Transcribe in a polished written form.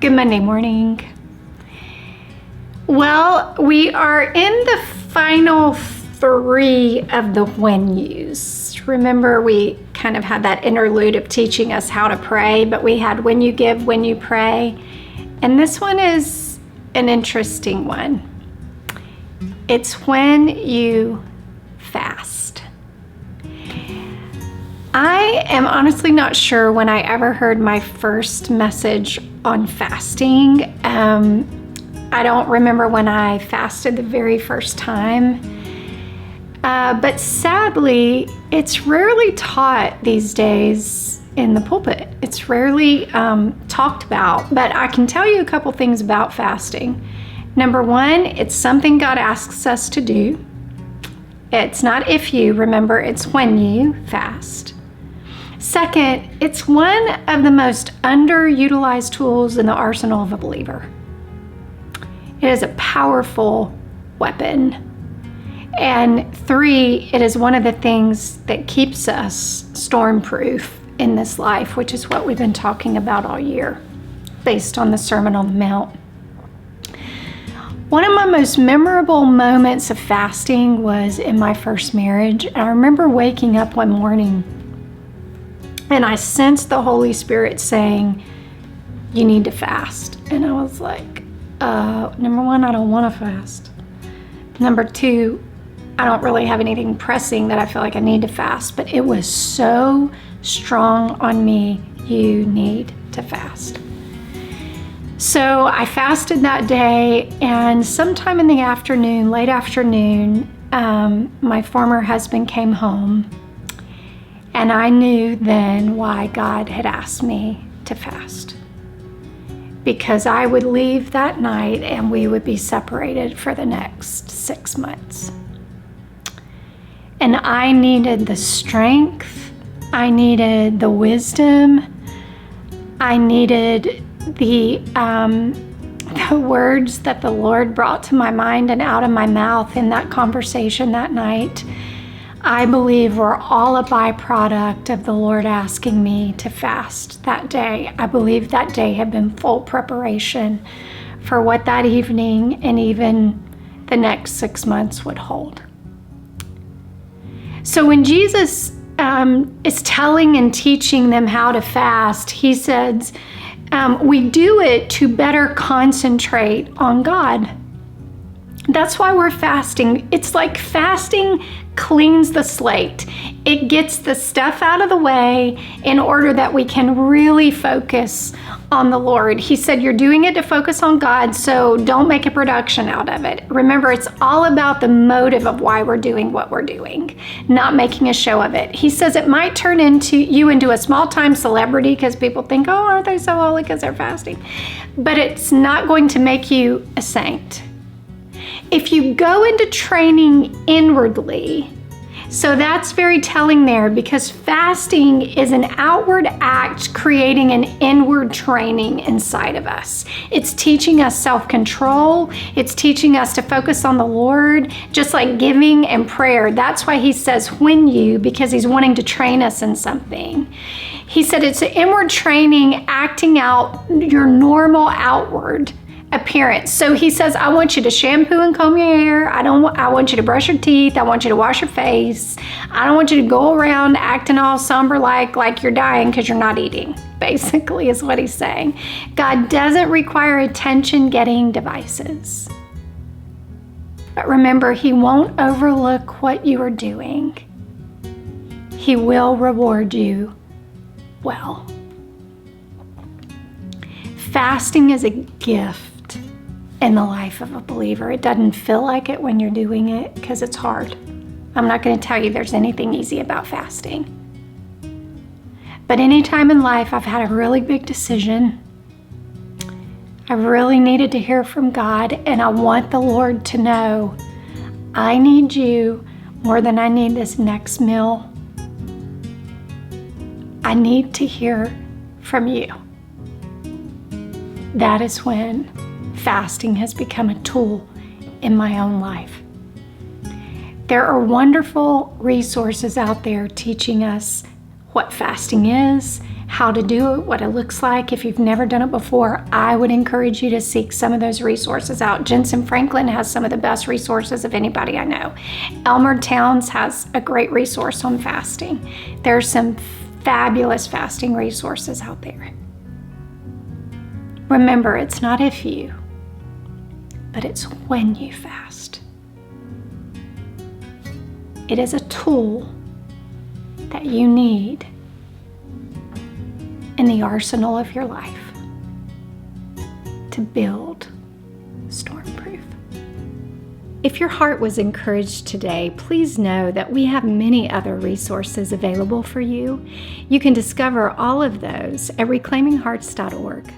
Good Monday morning. Well, we are in the final 3 of the when yous. Remember, we kind of had that interlude of teaching us how to pray, but we had when you give, when you pray. And this one is an interesting one. It's when you fast. I am honestly not sure when I ever heard my first message on fasting. I don't remember when I fasted the very first time. But sadly, it's rarely taught these days in the pulpit. It's rarely talked about, but I can tell you a couple things about fasting. Number one, it's something God asks us to do. It's not if you, remember, it's when you fast. Second, it's one of the most underutilized tools in the arsenal of a believer. It is a powerful weapon. And 3, it is one of the things that keeps us stormproof in this life, which is what we've been talking about all year, based on the Sermon on the Mount. One of my most memorable moments of fasting was in my first marriage. And I remember waking up one morning and I sensed the Holy Spirit saying, "You need to fast." And I was like, number one, I don't want to fast. Number 2, I don't really have anything pressing that I feel like I need to fast, but it was so strong on me, you need to fast. So I fasted that day, and sometime in the afternoon, late afternoon, my former husband came home, and I knew then why God had asked me to fast. Because I would leave that night and we would be separated for the next 6 months. And I needed the strength, I needed the wisdom, I needed the words that the Lord brought to my mind and out of my mouth in that conversation that night. I believe were all a byproduct of the Lord asking me to fast that day. I believe that day had been full preparation for what that evening and even the next 6 months would hold. So when Jesus is telling and teaching them how to fast, he says, we do it to better concentrate on God. That's why we're fasting. It's like fasting cleans the slate. It gets the stuff out of the way in order that we can really focus on the Lord. He said, you're doing it to focus on God, so don't make a production out of it. Remember, it's all about the motive of why we're doing what we're doing, not making a show of it. He says it might turn you into a small-time celebrity because people think, oh, aren't they so holy because they're fasting? But it's not going to make you a saint. If you go into training inwardly, so that's very telling there, because fasting is an outward act creating an inward training inside of us. It's teaching us self-control. It's teaching us to focus on the Lord, just like giving and prayer. That's why he says when you, because he's wanting to train us in something. He said it's an inward training, acting out your normal outward appearance. So he says, I want you to shampoo and comb your hair. I want you to brush your teeth. I want you to wash your face. I don't want you to go around acting all somber like you're dying because you're not eating, basically is what he's saying. God doesn't require attention-getting devices. But remember, he won't overlook what you are doing. He will reward you well. Fasting is a gift in the life of a believer. It doesn't feel like it when you're doing it because it's hard. I'm not going to tell you there's anything easy about fasting. But any time in life I've had a really big decision, I really needed to hear from God, and I want the Lord to know I need you more than I need this next meal. I need to hear from you. That is when fasting has become a tool in my own life. There are wonderful resources out there teaching us what fasting is how to do it, what it looks like. If you've never done it before, I would encourage you to seek some of those resources out. Jensen Franklin has some of the best resources of anybody I know. Elmer Towns has a great resource on fasting. There's some fabulous fasting resources out there. Remember, it's not if you, but it's when you fast. It is a tool that you need in the arsenal of your life to build stormproof. If your heart was encouraged today, please know that we have many other resources available for you. You can discover all of those at reclaiminghearts.org.